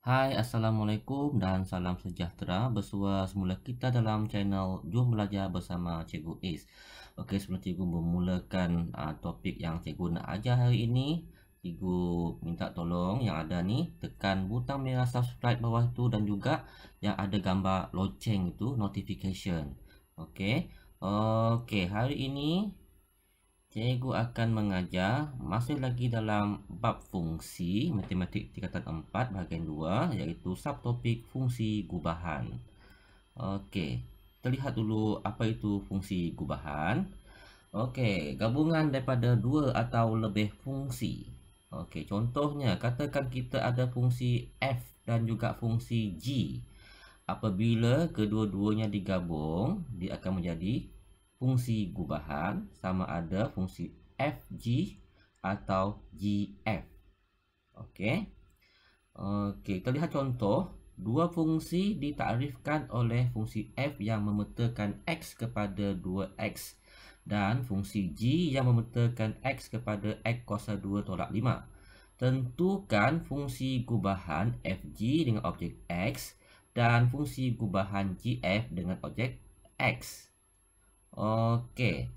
Hai, Assalamualaikum dan salam sejahtera. Bersua semula kita dalam channel Jom Belajar Bersama Cikgu Is. Okey, sebelum cikgu memulakan topik yang cikgu nak ajar hari ini, cikgu minta tolong yang ada ni tekan butang merah subscribe bawah tu dan juga yang ada gambar loceng itu notification. Okey. Okey, hari ini cikgu akan mengajar masih lagi dalam bab fungsi matematik tingkatan 4 bahagian 2 iaitu subtopik fungsi gubahan. Okey, kita lihat dulu apa itu fungsi gubahan. Okey, gabungan daripada dua atau lebih fungsi. Okey, contohnya katakan kita ada fungsi f dan juga fungsi g. Apabila kedua-duanya digabung, dia akan menjadi fungsi gubahan sama ada fungsi fg atau gf. Okey. Okey, kita lihat contoh. Dua fungsi ditakrifkan oleh fungsi f yang memetakan x kepada 2x dan fungsi g yang memetakan x kepada x kuasa 2 tolak 5. Tentukan fungsi gubahan fg dengan objek x dan fungsi gubahan gf dengan objek x. Okey,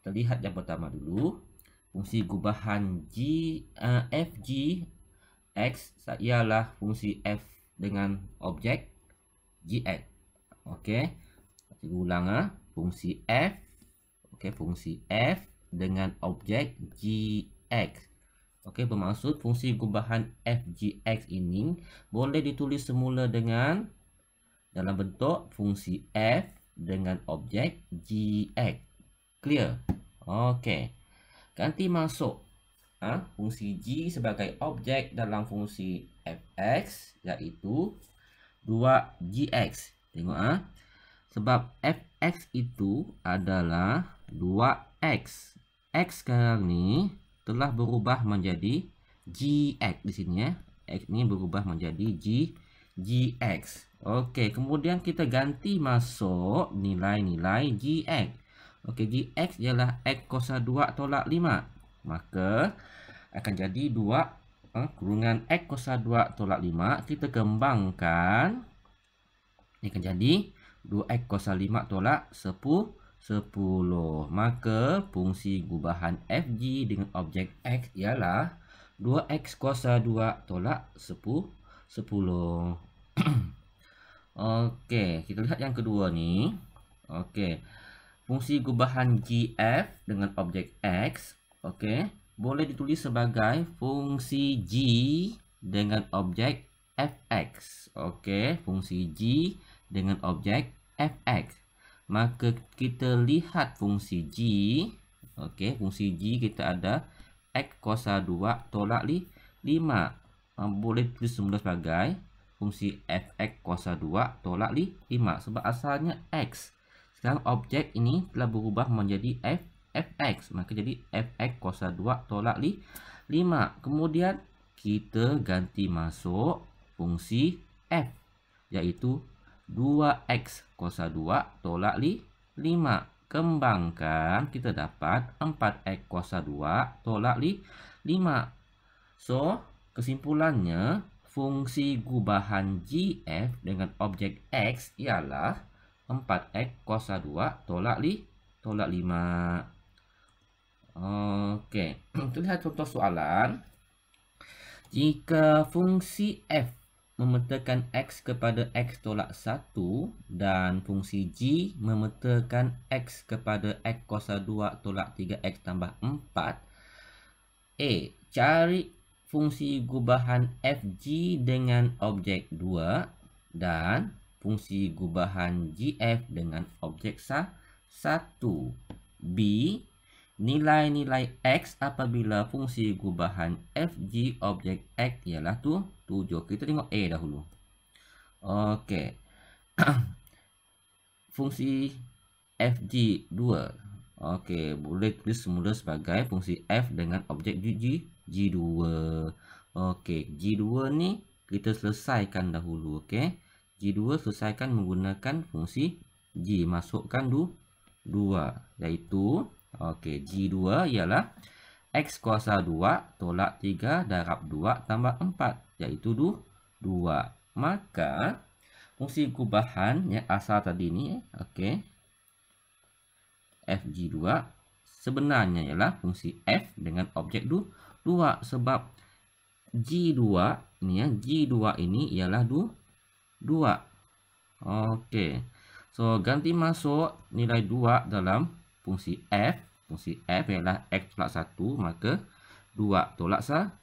kita lihat yang pertama dulu. Fungsi gubahan fg x ialah fungsi f dengan objek gx. Okey, cikgu ulang fungsi f. Okey, fungsi f dengan objek gx. Okey, bermaksud fungsi gubahan fgx ini boleh ditulis semula dengan dalam bentuk fungsi f dengan objek gx. Clear? Okey. Ganti masuk fungsi g sebagai objek dalam fungsi fx iaitu 2gx. Tengok sebab fx itu adalah 2x. X sekarang ni telah berubah menjadi gx di sini X ni berubah menjadi gx. Okey, kemudian kita ganti masuk nilai-nilai gx. Okey, gx ialah x kuasa 2 tolak 5. Maka akan jadi 2 kurungan x kuasa 2 tolak 5. Kita kembangkan. Ini akan jadi 2x kuasa 5 tolak 10. Maka fungsi gubahan fg dengan objek x ialah 2x kuasa 2 tolak 10. Okey, kita lihat yang kedua ni. Okey, fungsi gubahan gf dengan objek x, okey, boleh ditulis sebagai fungsi g dengan objek fx. Okey, fungsi g dengan objek fx. Maka kita lihat fungsi g. Okey, fungsi g kita ada x kuasa 2 tolak 5. Boleh tulis semula sebagai fungsi fx kuasa 2 tolak 5 sebab asalnya x. Sekarang objek ini telah berubah menjadi fx. Maka jadi fx kuasa 2 tolak 5. Kemudian kita ganti masuk fungsi f iaitu 2x kuasa 2 tolak 5. Kembangkan, kita dapat 4x kuasa 2 tolak 5. So, kesimpulannya fungsi gubahan gf dengan objek x ialah 4x kuasa 2 tolak 5. Okey, kita lihat contoh soalan. Jika fungsi f memetakan x kepada x tolak 1 dan fungsi g memetakan x kepada x kuasa 2 tolak 3x tambah 4. A. Cari fungsi gubahan fg dengan objek 2 dan fungsi gubahan gf dengan objek 1. B. Nilai-nilai x apabila fungsi gubahan fg objek x ialah 7. Kita tengok A dahulu. Okey. Fungsi fg 2. Okey, boleh tulis semula sebagai fungsi f dengan objek g2. Okey, g2 ni kita selesaikan dahulu. Okey. G2 selesaikan menggunakan fungsi g. Masukkan 2 iaitu okey, G2 ialah x kuasa 2 tolak 3 darab 2 tambah 4 iaitu 2. Maka fungsi gubahan yang asal tadi ni, okey, fg2 sebenarnya ialah fungsi f dengan objek 2 sebab g2 ni ya, g2 ini ialah 2. Okey. So ganti masuk nilai 2 dalam fungsi f. Fungsi f ialah x tolak 1, maka 2 tolak 1.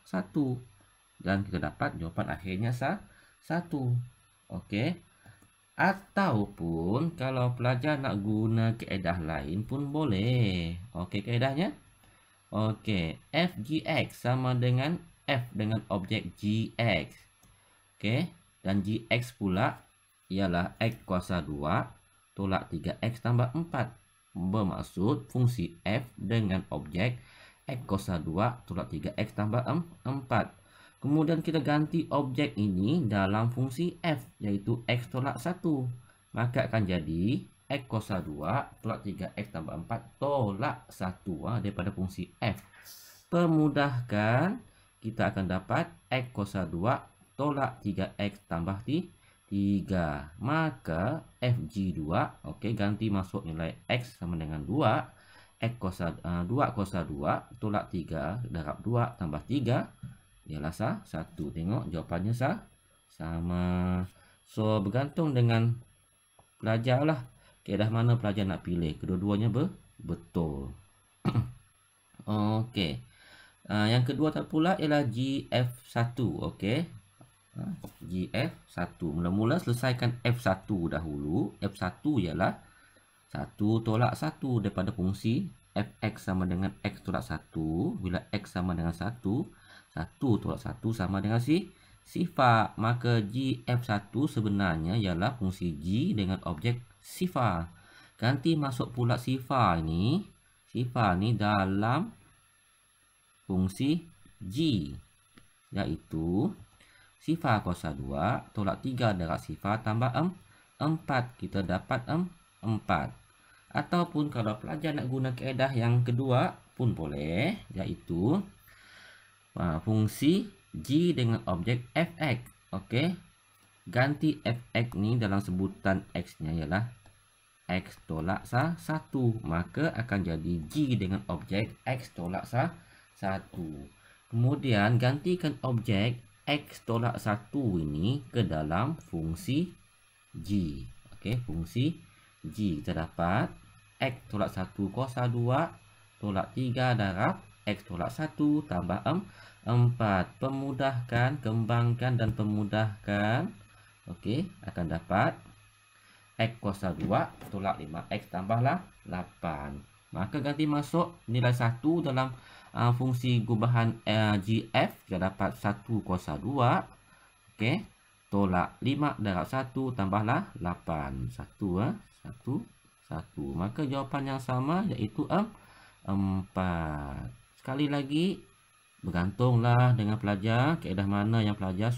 Dan kita dapat jawapan akhirnya 1. Okey. Ataupun kalau pelajar nak guna kaedah lain pun boleh. Okey, kaedahnya. Okey, fgx sama dengan f dengan objek gx. Okey, dan gx pula ialah x kuasa 2 tolak 3x tambah 4. Bermaksud fungsi f dengan objek x kuasa 2 tolak 3x tambah 4. Kemudian kita ganti objek ini dalam fungsi f, iaitu x tolak 1. Maka akan jadi x kuasa 2 tolak 3x tambah 4 tolak 1 daripada fungsi f. Permudahkan, kita akan dapat x kuasa 2 tolak 3x tambah 3. Maka fg2, okey, ganti masuk nilai x sama dengan 2. X kuasa 2 kuasa 2 tolak 3 darab 2 tambah 3 ialah 1. Tengok jawapannya sama. So bergantung dengan pelajar lah, kaedah mana pelajar nak pilih. Kedua-duanya betul. Okey. Yang kedua pula ialah gf1. Okey. gf1. Mula-mula selesaikan f1 dahulu. F1 ialah 1 tolak 1 daripada fungsi fx sama dengan x tolak 1. Bila x sama dengan 1 tolak 1 sama dengan sifar. Maka gf1 sebenarnya ialah fungsi g dengan objek sifar. Ganti masuk pula sifar ni dalam fungsi g, iaitu sifar kuasa 2 tolak 3 darab sifar tambah 4. Kita dapat 4. Ataupun kalau pelajar nak guna kaedah yang kedua pun boleh, iaitu fungsi g dengan objek fx. Okey. Ganti fx ni dalam sebutan x-nya ialah x tolak 1. Maka akan jadi g dengan objek x tolak 1. Kemudian gantikan objek x tolak 1 ini ke dalam fungsi g. Okey, fungsi g. Kita dapat x tolak 1 kuasa 2 tolak 3 darab x tolak 1 tambah 4. Pemudahkan, kembangkan dan pemudahkan. Okey, akan dapat x kuasa 2 tolak 5x tambahlah 8. Maka ganti masuk nilai 1 dalam fungsi gubahan gf. Kita dapat 1 kuasa 2. Okey, tolak 5 darab 1 tambahlah 8. 1. Maka jawapan yang sama iaitu 4. Sekali lagi, bergantunglah dengan pelajar, kaedah mana yang pelajar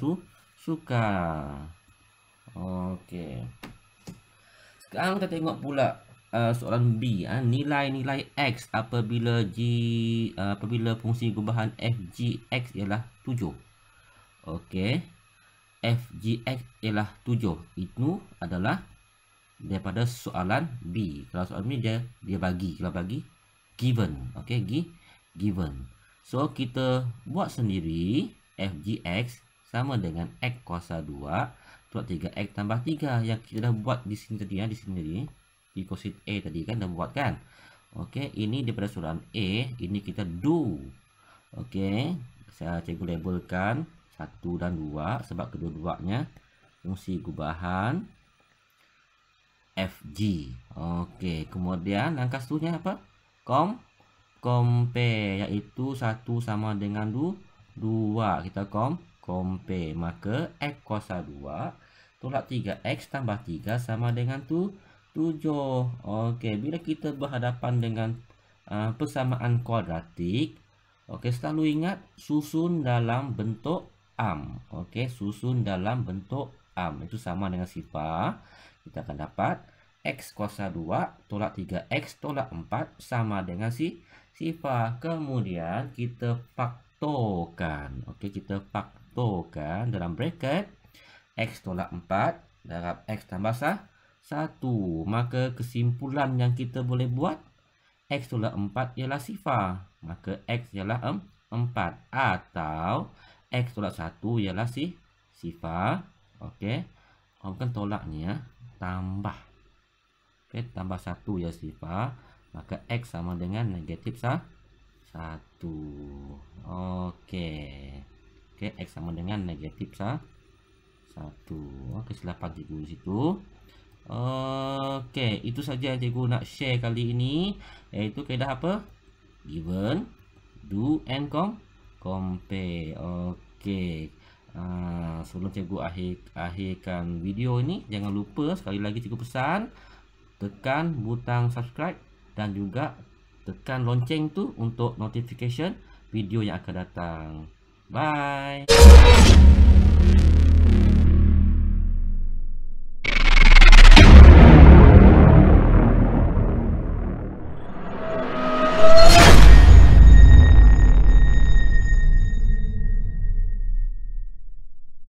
suka. Okey. Sekarang kita tengok pula soalan B. Nilai-nilai x apabila fungsi gubahan fgx ialah 7. Okey. fgx ialah 7. Itu adalah daripada soalan B. Kalau soalan B dia bagi, kalau bagi given. Okey, given. So kita buat sendiri. fgx sama dengan x kuasa 2 tolak 3x tambah 3 yang kita dah buat di sini tadi, di sini tadi, di kosit A tadi kan dah buat kan. Okey, ini daripada soalan A, ini kita do. Okey, saya cikgu labelkan 1 dan 2 sebab kedua-duanya fungsi gubahan fg. Okey, kemudian langkah seterusnya apa? Compare, iaitu 1 sama dengan 2. Kita compare. Maka x kuasa 2 tolak 3x tambah 3 sama dengan 7. Okey, bila kita berhadapan dengan persamaan kuadratik, okey, selalu ingat susun dalam bentuk am. Okey, susun dalam bentuk am itu sama dengan sifar. Kita akan dapat x kuasa 2 tolak 3x tolak 4 sama dengan sifar. Kemudian kita faktorkan. Okey, kita faktorkan dalam bracket. X tolak 4 darab X tambah 1. Maka kesimpulan yang kita boleh buat, X tolak 4 ialah sifar. Maka X ialah 4. Atau X tolak 1 ialah sifar. Okey. Kan tolaknya tambah. Okey, tambah 1 ialah sifar. Maka X sama dengan negatif 1. Okey. Okey, X sama dengan negatif 1. Kesilapan cikgu di situ. Okey, itu saja yang cikgu nak share kali ini, iaitu kaedah apa? Given, do and compare. Okey. Sebelum cikgu akhirkan video ini, jangan lupa sekali lagi cikgu pesan, tekan butang subscribe dan juga tekan lonceng tu untuk notification video yang akan datang. Bye.